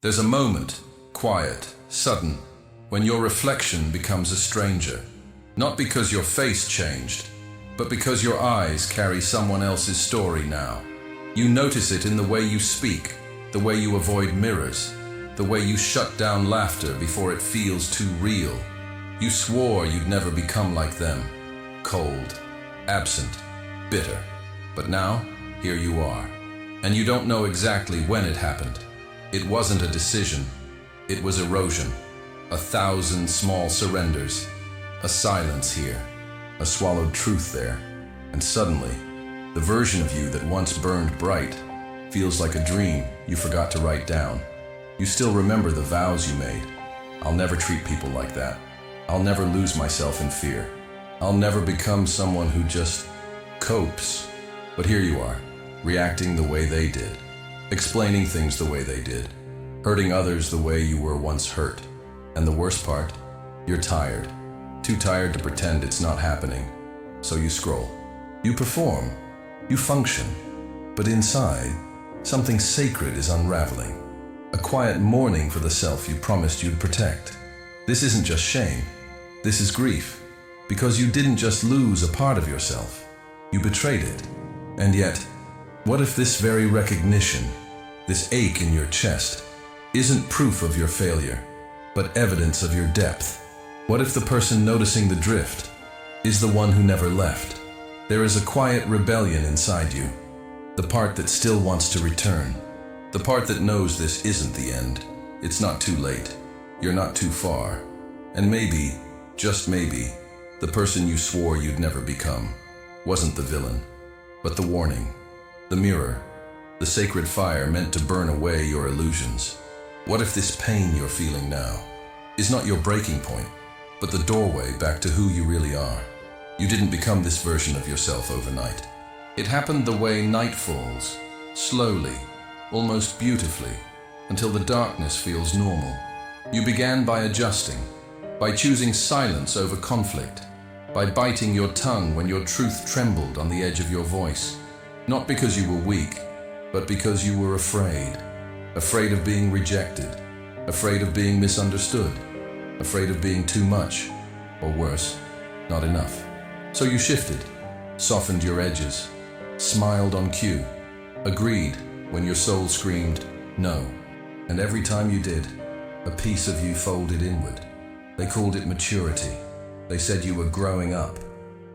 There's a moment, quiet, sudden, when your reflection becomes a stranger. Not because your face changed, but because your eyes carry someone else's story now. You notice it in the way you speak, the way you avoid mirrors, the way you shut down laughter before it feels too real. You swore you'd never become like them. Cold, absent, bitter. But now, here you are. And you don't know exactly when it happened. It wasn't a decision. It was erosion. 1,000 small surrenders. A silence here. A swallowed truth there. And suddenly, the version of you that once burned bright feels like a dream you forgot to write down. You still remember the vows you made. I'll never treat people like that. I'll never lose myself in fear. I'll never become someone who just copes. But here you are, reacting the way they did, explaining things the way they did, hurting others the way you were once hurt. And the worst part, you're tired. Too tired to pretend it's not happening. So you scroll. You perform. You function. But inside, something sacred is unraveling. A quiet mourning for the self you promised you'd protect. This isn't just shame. This is grief. Because you didn't just lose a part of yourself. You betrayed it. And yet, what if this very recognition, this ache in your chest, isn't proof of your failure, but evidence of your depth? What if the person noticing the drift is the one who never left? There is a quiet rebellion inside you, the part that still wants to return, the part that knows this isn't the end. It's not too late. You're not too far. And maybe, just maybe, the person you swore you'd never become wasn't the villain, but the warning, the mirror, the sacred fire meant to burn away your illusions. What if this pain you're feeling now is not your breaking point, but the doorway back to who you really are? You didn't become this version of yourself overnight. It happened the way night falls, slowly, almost beautifully, until the darkness feels normal. You began by adjusting, by choosing silence over conflict, by biting your tongue when your truth trembled on the edge of your voice. Not because you were weak, but because you were afraid. Afraid of being rejected, afraid of being misunderstood, afraid of being too much, or worse, not enough. So you shifted, softened your edges, smiled on cue, agreed when your soul screamed, no. And every time you did, a piece of you folded inward. They called it maturity. They said you were growing up.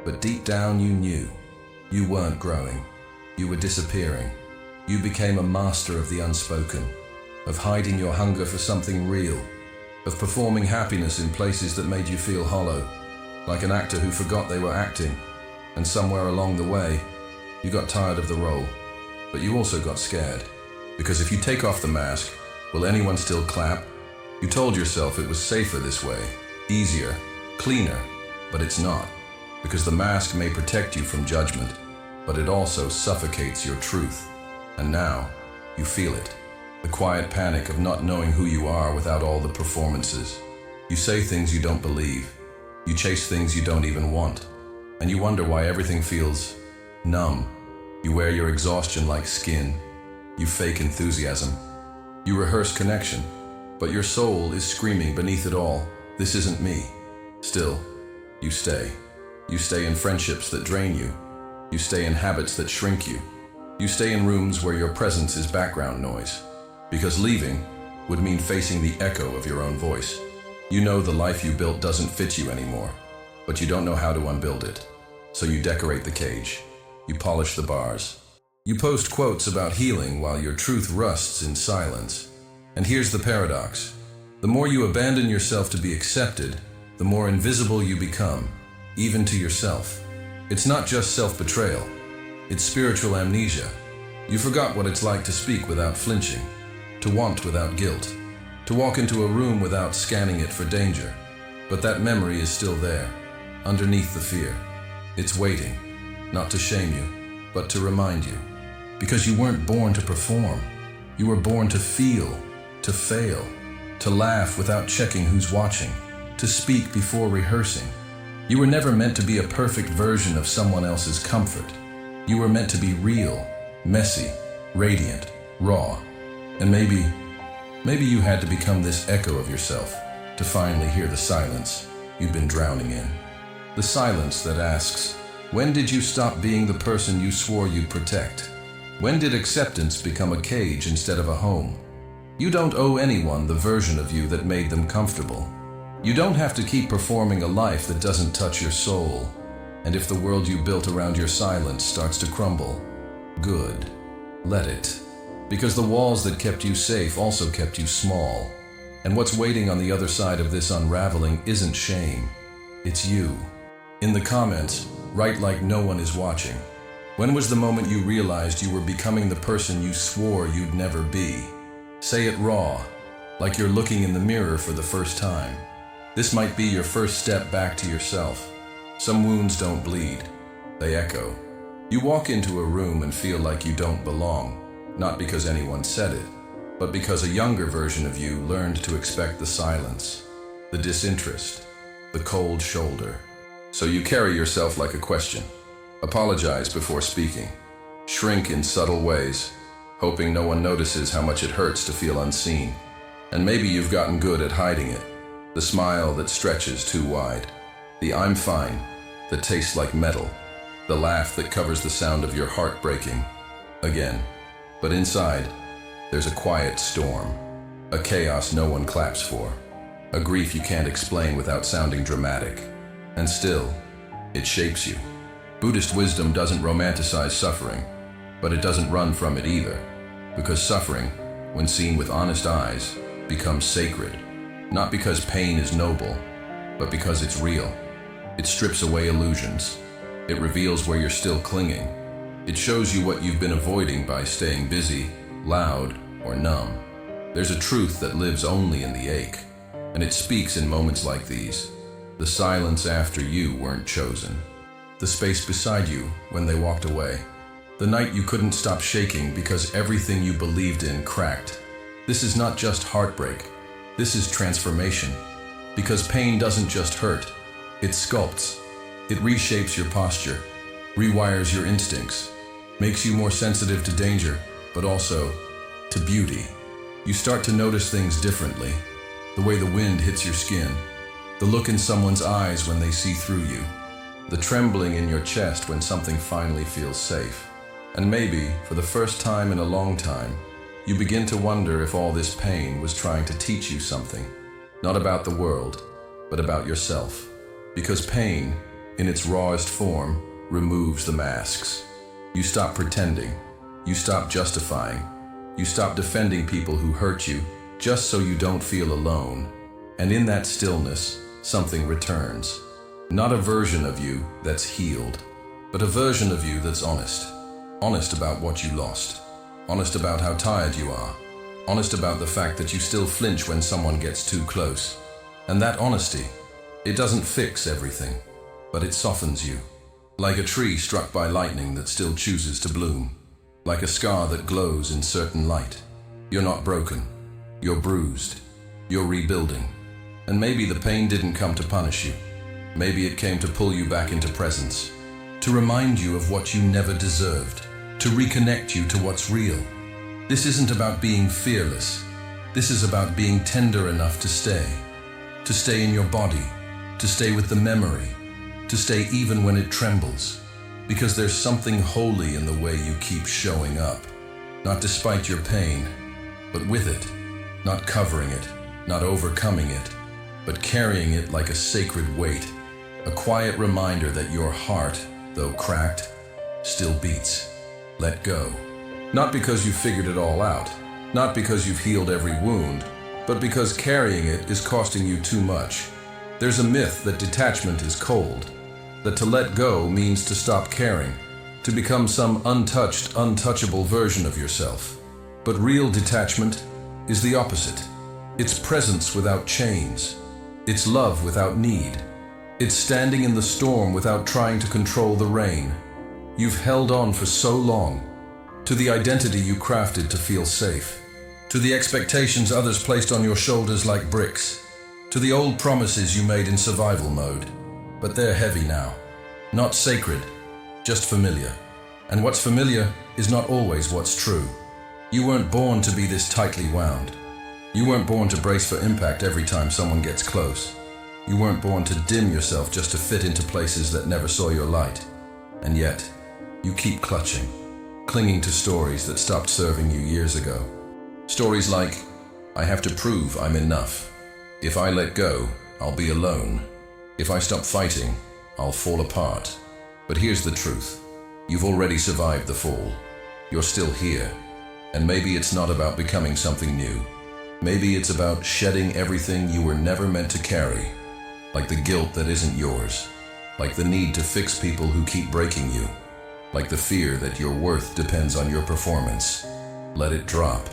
But deep down you knew. You weren't growing. You were disappearing. You became a master of the unspoken, of hiding your hunger for something real, of performing happiness in places that made you feel hollow, like an actor who forgot they were acting. And somewhere along the way, you got tired of the role. But you also got scared. Because if you take off the mask, will anyone still clap? You told yourself it was safer this way, easier, cleaner, but it's not. Because the mask may protect you from judgment, but it also suffocates your truth. And now, you feel it. The quiet panic of not knowing who you are without all the performances. You say things you don't believe. You chase things you don't even want. And you wonder why everything feels numb. You wear your exhaustion like skin. You fake enthusiasm. You rehearse connection. But your soul is screaming beneath it all, this isn't me. Still, you stay. You stay in friendships that drain you. You stay in habits that shrink you. You stay in rooms where your presence is background noise. Because leaving would mean facing the echo of your own voice. You know the life you built doesn't fit you anymore, but you don't know how to unbuild it. So you decorate the cage. You polish the bars. You post quotes about healing while your truth rusts in silence. And here's the paradox. The more you abandon yourself to be accepted, the more invisible you become, even to yourself. It's not just self-betrayal. It's spiritual amnesia. You forgot what it's like to speak without flinching, to want without guilt, to walk into a room without scanning it for danger. But that memory is still there, underneath the fear. It's waiting, not to shame you, but to remind you. Because you weren't born to perform. You were born to feel, to fail, to laugh without checking who's watching, to speak before rehearsing. You were never meant to be a perfect version of someone else's comfort. You were meant to be real, messy, radiant, raw. And Maybe you had to become this echo of yourself to finally hear the silence you've been drowning in. The silence that asks, when did you stop being the person you swore you'd protect? When did acceptance become a cage instead of a home? You don't owe anyone the version of you that made them comfortable. You don't have to keep performing a life that doesn't touch your soul. And if the world you built around your silence starts to crumble, good. Let it. Because the walls that kept you safe also kept you small. And what's waiting on the other side of this unraveling isn't shame. It's you. In the comments, write like no one is watching. When was the moment you realized you were becoming the person you swore you'd never be? Say it raw, like you're looking in the mirror for the first time. This might be your first step back to yourself. Some wounds don't bleed, they echo. You walk into a room and feel like you don't belong, not because anyone said it, but because a younger version of you learned to expect the silence, the disinterest, the cold shoulder. So you carry yourself like a question. Apologize before speaking. Shrink in subtle ways, hoping no one notices how much it hurts to feel unseen. And maybe you've gotten good at hiding it. The smile that stretches too wide. The I'm fine that tastes like metal. The laugh that covers the sound of your heart breaking. Again. But inside, there's a quiet storm. A chaos no one claps for. A grief you can't explain without sounding dramatic. And still, it shapes you. Buddhist wisdom doesn't romanticize suffering, but it doesn't run from it either. Because suffering, when seen with honest eyes, becomes sacred. Not because pain is noble, but because it's real. It strips away illusions. It reveals where you're still clinging. It shows you what you've been avoiding by staying busy, loud, or numb. There's a truth that lives only in the ache, and it speaks in moments like these. The silence after you weren't chosen. The space beside you when they walked away. The night you couldn't stop shaking because everything you believed in cracked. This is not just heartbreak. This is transformation. Because pain doesn't just hurt. It sculpts. It reshapes your posture, rewires your instincts, makes you more sensitive to danger, but also to beauty. You start to notice things differently. The way the wind hits your skin. The look in someone's eyes when they see through you. The trembling in your chest when something finally feels safe. And maybe, for the first time in a long time, you begin to wonder if all this pain was trying to teach you something. Not about the world, but about yourself. Because pain, in its rawest form, removes the masks. You stop pretending. You stop justifying. You stop defending people who hurt you, just so you don't feel alone. And in that stillness, something returns. Not a version of you that's healed, but a version of you that's honest. Honest about what you lost. Honest about how tired you are. Honest about the fact that you still flinch when someone gets too close. And that honesty, it doesn't fix everything, but it softens you. Like a tree struck by lightning that still chooses to bloom. Like a scar that glows in certain light. You're not broken. You're bruised. You're rebuilding. And maybe the pain didn't come to punish you. Maybe it came to pull you back into presence. To remind you of what you never deserved. To reconnect you to what's real. This isn't about being fearless. This is about being tender enough to stay. To stay in your body. To stay with the memory. To stay even when it trembles. Because there's something holy in the way you keep showing up. Not despite your pain, but with it. Not covering it, not overcoming it, but carrying it like a sacred weight. A quiet reminder that your heart, though cracked, still beats. Let go. Not because you've figured it all out, not because you've healed every wound, but because carrying it is costing you too much. There's a myth that detachment is cold, that to let go means to stop caring, to become some untouched, untouchable version of yourself. But real detachment is the opposite. It's presence without chains. It's love without need. It's standing in the storm without trying to control the rain. You've held on for so long, to the identity you crafted to feel safe, to the expectations others placed on your shoulders like bricks, to the old promises you made in survival mode. But they're heavy now. Not sacred, just familiar. And what's familiar is not always what's true. You weren't born to be this tightly wound. You weren't born to brace for impact every time someone gets close. You weren't born to dim yourself just to fit into places that never saw your light. And yet, you keep clutching, clinging to stories that stopped serving you years ago. Stories like, I have to prove I'm enough. If I let go, I'll be alone. If I stop fighting, I'll fall apart. But here's the truth. You've already survived the fall. You're still here. And maybe it's not about becoming something new. Maybe it's about shedding everything you were never meant to carry. Like the guilt that isn't yours. Like the need to fix people who keep breaking you. Like the fear that your worth depends on your performance. Let it drop.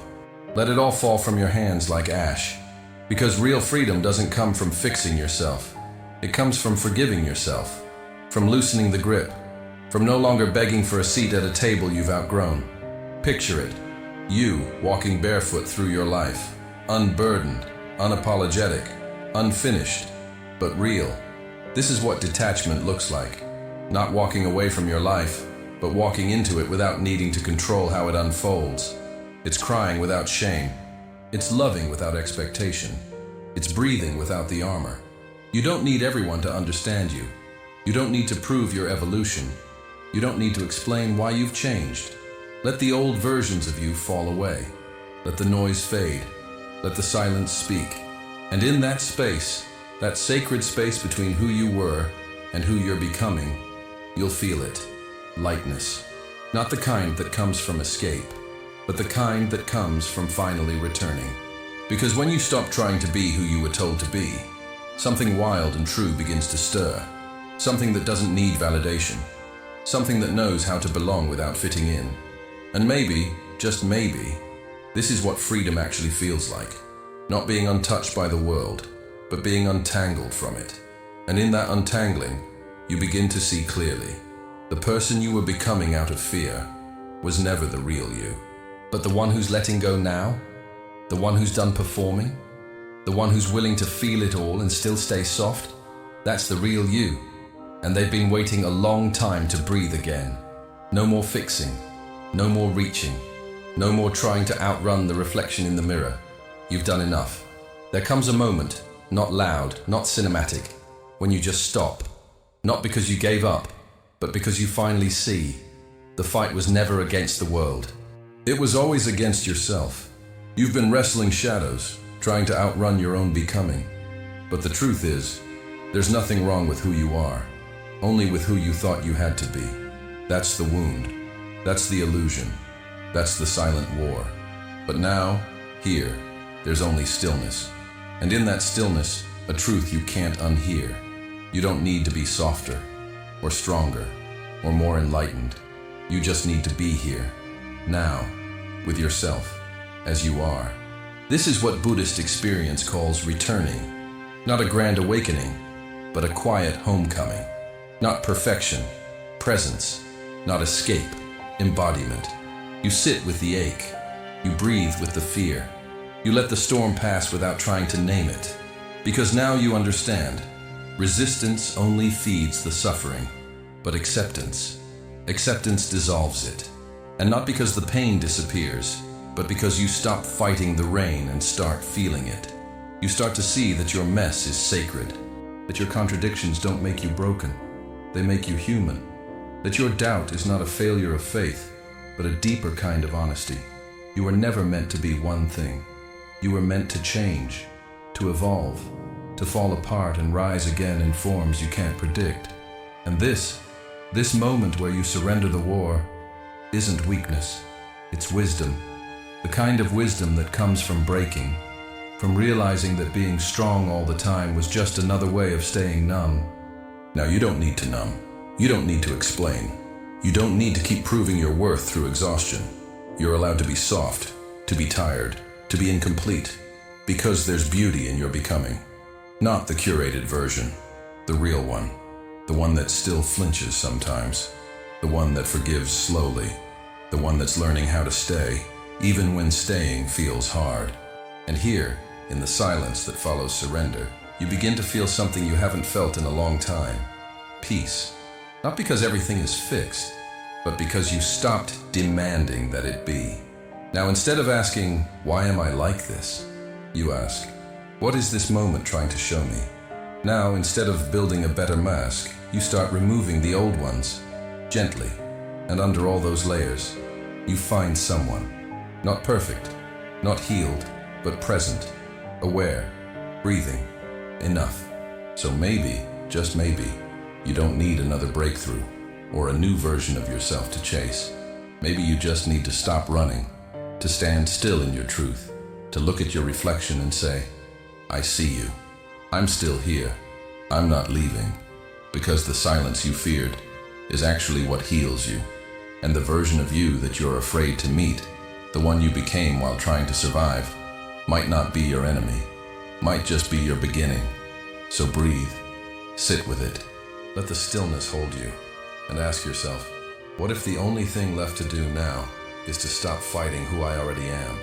Let it all fall from your hands like ash. Because real freedom doesn't come from fixing yourself. It comes from forgiving yourself. From loosening the grip. From no longer begging for a seat at a table you've outgrown. Picture it. You walking barefoot through your life. Unburdened, unapologetic, unfinished, but real. This is what detachment looks like. Not walking away from your life, but walking into it without needing to control how it unfolds. It's crying without shame. It's loving without expectation. It's breathing without the armor. You don't need everyone to understand you. You don't need to prove your evolution. You don't need to explain why you've changed. Let the old versions of you fall away. Let the noise fade. Let the silence speak. And in that space, that sacred space between who you were and who you're becoming, you'll feel it. Lightness. Not the kind that comes from escape, but the kind that comes from finally returning. Because when you stop trying to be who you were told to be, something wild and true begins to stir. Something that doesn't need validation. Something that knows how to belong without fitting in. And maybe, just maybe, this is what freedom actually feels like. Not being untouched by the world, but being untangled from it. And in that untangling, you begin to see clearly. The person you were becoming out of fear was never the real you. But the one who's letting go now, the one who's done performing, the one who's willing to feel it all and still stay soft, that's the real you. And they've been waiting a long time to breathe again. No more fixing, no more reaching, no more trying to outrun the reflection in the mirror. You've done enough. There comes a moment, not loud, not cinematic, when you just stop. Not because you gave up, but because you finally see. The fight was never against the world. It was always against yourself. You've been wrestling shadows, trying to outrun your own becoming. But the truth is, there's nothing wrong with who you are, only with who you thought you had to be. That's the wound. That's the illusion. That's the silent war. But now, here, there's only stillness. And in that stillness, a truth you can't unhear. You don't need to be softer, or stronger, or more enlightened. You just need to be here, now, with yourself, as you are. This is what Buddhist experience calls returning. Not a grand awakening, but a quiet homecoming. Not perfection, presence. Not escape, embodiment. You sit with the ache. You breathe with the fear. You let the storm pass without trying to name it. Because now you understand. Resistance only feeds the suffering, but acceptance dissolves it. And not because the pain disappears, but because you stop fighting the rain and start feeling it. You start to see that your mess is sacred, that your contradictions don't make you broken, they make you human, that your doubt is not a failure of faith, but a deeper kind of honesty. You were never meant to be one thing. You were meant to change, to evolve, to fall apart and rise again in forms you can't predict. And this moment where you surrender the war, isn't weakness, it's wisdom. The kind of wisdom that comes from breaking, from realizing that being strong all the time was just another way of staying numb. Now you don't need to numb. You don't need to explain. You don't need to keep proving your worth through exhaustion. You're allowed to be soft, to be tired, to be incomplete, because there's beauty in your becoming. Not the curated version, the real one, the one that still flinches sometimes, the one that forgives slowly, the one that's learning how to stay, even when staying feels hard. And here, in the silence that follows surrender, you begin to feel something you haven't felt in a long time. Peace. Not because everything is fixed, but because you stopped demanding that it be. Now, instead of asking, why am I like this? You ask, what is this moment trying to show me? Now, instead of building a better mask, you start removing the old ones, gently, and under all those layers, you find someone. Not perfect, not healed, but present, aware, breathing, enough. So maybe, just maybe, you don't need another breakthrough or a new version of yourself to chase. Maybe you just need to stop running, to stand still in your truth, to look at your reflection and say, I see you. I'm still here. I'm not leaving. Because the silence you feared is actually what heals you. And the version of you that you're afraid to meet, the one you became while trying to survive, might not be your enemy, might just be your beginning. So breathe, sit with it, let the stillness hold you, and ask yourself, what if the only thing left to do now is to stop fighting who I already am?